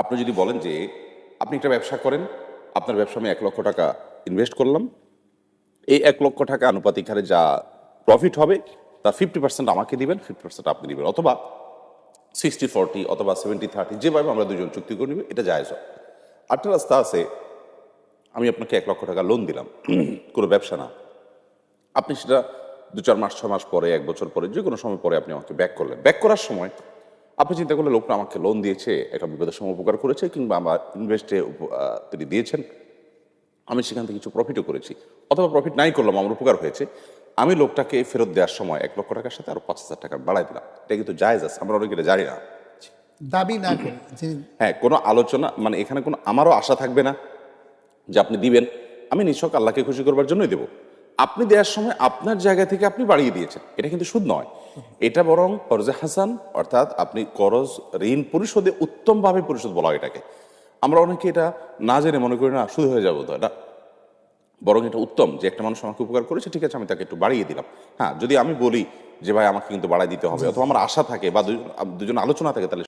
আপনি যদি বলেন যে আপনি একটা ব্যবসা করেন, আপনার ব্যবসা আমি 1,00,000 টাকা ইনভেস্ট করলাম, এই 1,00,000 টাকা আনুপাতিক হারে যা প্রফিট হবে তার 50% আমাকে দিবেন, 50% আপনি দিবেন, অথবা 60-40 অথবা 70-30, যেভাবে আমরা দুজন চুক্তি করে নিব, এটা জায়েজ হয়। আরেকটা রাস্তা আছে, আমি আপনাকে 1,00,000 টাকা লোন দিলাম, কোনো ব্যবসা না, আপনি সেটা 2-4 মাস 6 মাস পরে, 1 বছর পরে, যে কোনো সময় পরে আপনি আমাকে ব্যাক করলেন। ব্যাক করার সময় আপনি চিন্তা করলেন লোকটা আমাকে লোন দিয়েছে, একটা বিপদের সময় উপকার করেছে, কিংবা আমার ইনভেস্টে তিনি দিয়েছেন, আমি সেখান থেকে কিছু প্রফিটও করেছি, অথবা প্রফিট নাই করলাম, আমার উপকার হয়েছে, আমি লোকটাকে ফেরত দেওয়ার সময় 1,00,000 টাকার সাথে আরো 5,000 টাকা বাড়াই দিলাম। এটা কিন্তু জায়েজ আছে, আমরা অনেকে এটা জানি না। দাবি না করে যিনি হ্যাঁ, কোনো আলোচনা, মানে এখানে কোনো আমারও আশা থাকবে না যে আপনি দিবেন, আমি নিছক আল্লাহকে খুশি করবার জন্যই দেব। আপনি দেওয়ার সময় আপনার জায়গা থেকে আপনি বাড়িয়ে দিয়েছেন, এটা কিন্তু সুদ নয়, এটা বরং করজে হাসান, অর্থাৎ আপনি করজ ঋণ পরিশোধে উত্তমভাবে পরিশোধ বলা হয় এটাকে। আমরা অনেকে এটা না জেনে মনে করি না সুদ হয়ে যাবো, তো এটা বরং এটা উত্তম যে একটা মানুষ আমাকে উপকার করেছে, ঠিক আছে আমি তাকে একটু বাড়িয়ে দিলাম। হ্যাঁ, যদি আমি বলি যে ভাই আমাকে কিন্তু বাড়াই দিতে হবে, অথবা আমার আশা থাকে বা দুজন আলোচনা থাকে, তাহলে